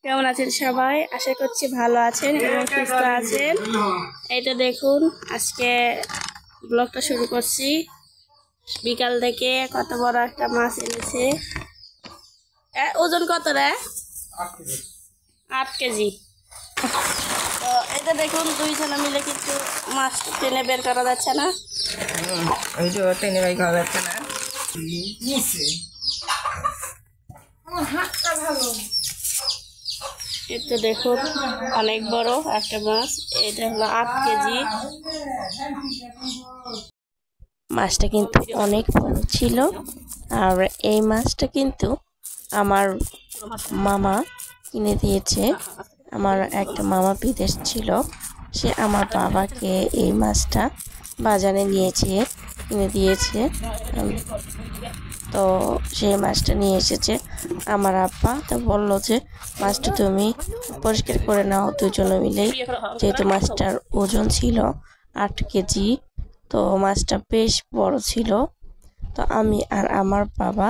কেমন আছেন সবাই? আশা করছি ভালো আছেন এবং সুস্থ আছেন। এই তো দেখুন, আজকে ব্লগটা শুরু করছি। বিকাল থেকে কত বড় একটা মাছ এনেছে। ওজন কত রে? 8 কেজি। তো এটা দেখুন, দুইজনে মিলে কিন্তু মাছ টেনে বের করা যাচ্ছে না। টেনে বের করা যাচ্ছে না। এটা দেখুন, অনেক বড় একটা মাছ। এটা হলো 8 কেজি। মাছটা কিন্তু অনেক বড় ছিল। আর এই মাছটা কিন্তু আমার মামা কিনে দিয়েছে। আমার একটা মামা বিদেশ ছিল, সে আমার বাবাকে এই মাছটা বাজারে কিনে দিয়েছে। তো সেই মাছটা নিয়ে এসেছে আমার আব্বা। তো বললো যে মাছটা তুমি পরিষ্কার করে নাও দুজনে মিলেই, যেহেতু মাছটার ওজন ছিল 8 কেজি। তো মাছটা বেশ বড় ছিল। তো আমি আর আমার বাবা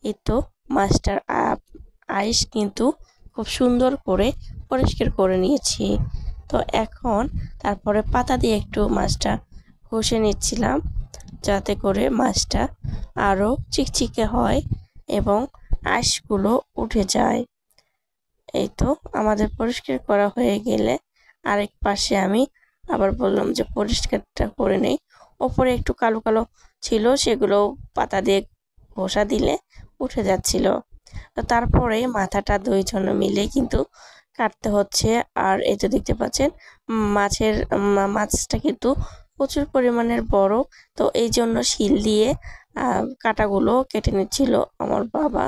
এই তো মাছটার আইস কিন্তু খুব সুন্দর করে পরিষ্কার করে নিয়েছি। তো এখন তারপরে পাতা দিয়ে একটু মাছটা ঘষে নিচ্ছিলাম, যাতে করে মাছটা আরও চিকচিকে হয় এবং আঁশগুলো উঠে যায়। এই তো আমাদের পরিষ্কার করা হয়ে গেলে আরেক পাশে আমি আবার বললাম যে পরিষ্কারটা করে নেই। ওপরে একটু কালো কালো ছিল, সেগুলো পাতা দিয়ে ঘষা দিলে উঠে যাচ্ছিল। তো তারপরে মাথাটা দুইজনে মিলে কিন্তু কাটতে হচ্ছে। আর এই তো দেখতে পাচ্ছেন মাছটা কিন্তু প্রচুর পরিমাণের বড়। তো এই জন্য শিল দিয়ে কাটাগুলো কেটে নিচ্ছিল আমার বাবা।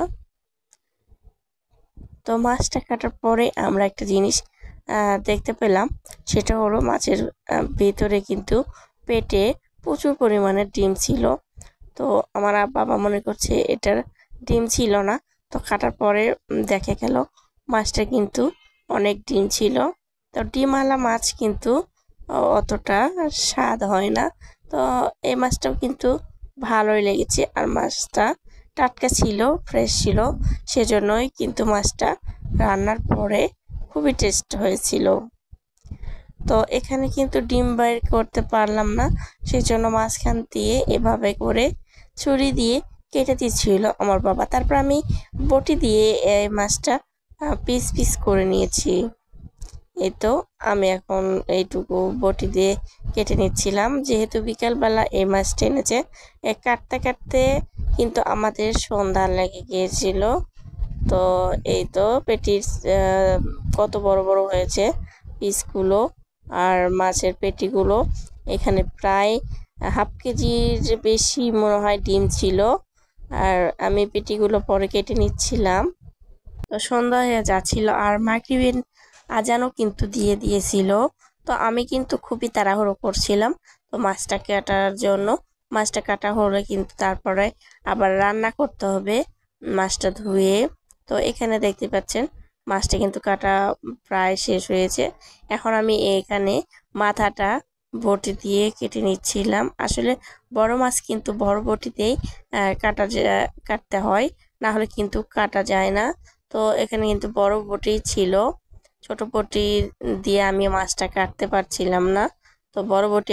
তো মাছটা কাটার পরে আমরা একটা জিনিস দেখতে পেলাম, সেটা হলো মাছের ভেতরে কিন্তু পেটে প্রচুর পরিমাণের ডিম ছিল। তো আমার বাবা মনে করছে এটার ডিম ছিল না। তো কাটার পরে দেখা গেল মাছটা কিন্তু অনেক ডিম ছিল। তো ডিমওয়ালা মাছ কিন্তু অতটা স্বাদ হয় না। তো এই মাছটাও কিন্তু ভালোই লেগেছে। আর মাছটা টাটকা ছিল, ফ্রেশ ছিল, সেজন্যই কিন্তু মাছটা রান্নার পরে খুবই টেস্ট হয়েছিল। তো এখানে কিন্তু ডিম বের করতে পারলাম না, সেজন্য মাঝখান দিয়ে এভাবে করে ছুরি দিয়ে কেটে দিচ্ছিল আমার বাবা। তারপর আমি বটি দিয়ে এই মাছটা পিস পিস করে নিয়েছি। এই তো আমি এখন এইটুকু বটি দিয়ে কেটে নিচ্ছিলাম, যেহেতু বিকালবেলা এই মাছটা এনেছে। কাটতে কাটতে কিন্তু আমাদের সন্ধ্যা লেগে গিয়েছিল। তো এই তো পেটির কত বড় বড় হয়েছে পিসগুলো। আর মাছের পেটিগুলো এখানে প্রায় হাফ কেজির বেশি মনে হয় ডিম ছিল। আর আমি পেটিগুলো পরে কেটে নিচ্ছিলাম। তো সন্ধ্যা হয়ে যাচ্ছিল আর মাগরিবের আজানও কিন্তু দিয়ে দিয়েছিল। তো আমি কিন্তু খুবই তাড়াহুড়ো করছিলাম তো মাছটা কাটার জন্য। মাছটা কাটা হলে কিন্তু তারপরে আবার রান্না করতে হবে মাছটা ধুয়ে। তো এখানে দেখতে পাচ্ছেন মাছটা কিন্তু কাটা প্রায় শেষ হয়েছে। এখন আমি এখানে মাথাটা বটি দিয়ে কেটে নিচ্ছিলাম। আসলে বড় মাছ কিন্তু বড় বটিতেই কাটতে হয়, না হলে কিন্তু কাটা যায় না। তো এখানে কিন্তু বড় বটি ছিল, ছোট বটি দিয়ে আমি মাছটা কাটতে পারছিলাম না। তো বড় বটি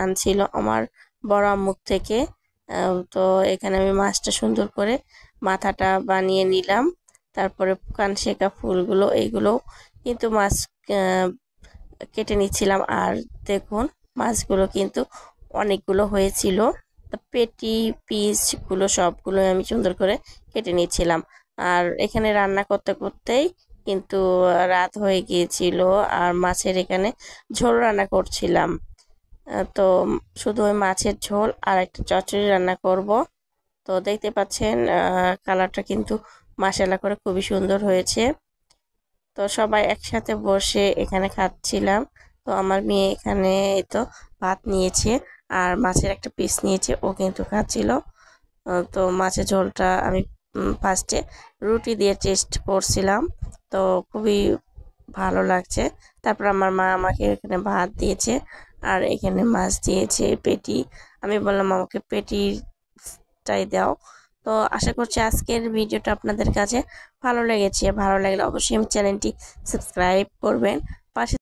আনছিল আমার বড় আম্মুর থেকে। তো এখানে আমি মাছটা সুন্দর করে মাথাটা বানিয়ে নিলাম। তারপরে কান শেখা ফুলগুলো এইগুলো কিন্তু মাছ কেটে নিচ্ছিলাম। আর দেখুন মাছগুলো কিন্তু অনেকগুলো হয়েছিল। পেটি পিসগুলো সবগুলো আমি সুন্দর করে কেটে নিচ্ছিলাম। আর এখানে রান্না করতে করতেই কিন্তু রাত হয়ে গিয়েছিল। আর মাছের এখানে ঝোল রান্না করছিলাম। তো শুধু ওই মাছের ঝোল আর একটা চচ্চড়ি রান্না করব। তো দেখতে পাচ্ছেন কালারটা কিন্তু মাশাআল্লাহ করে খুবই সুন্দর হয়েছে। তো সবাই একসাথে বসে এখানে খাচ্ছিলাম। তো আমার মেয়ে এখানে এই তো ভাত নিয়েছে আর মাছের একটা পিস নিয়েছে, ও কিন্তু খাচ্ছিল। তো মাছের ঝোলটা আমি ফার্স্টে রুটি দিয়ে টেস্ট করছিলাম, তো খুবই ভালো লাগছে। তারপর আমার মা আমাকে এখানে ভাত দিয়েছে আর এখানে মাছ দিয়েছে পেটি। আমি বললাম আমাকে পেটিটাই দাও। তো আশা করছি আজকের ভিডিওটা আপনাদের কাছে ভালো লেগেছে। ভালো লাগলে অবশ্যই চ্যানেলটি সাবস্ক্রাইব করবেন, পাশে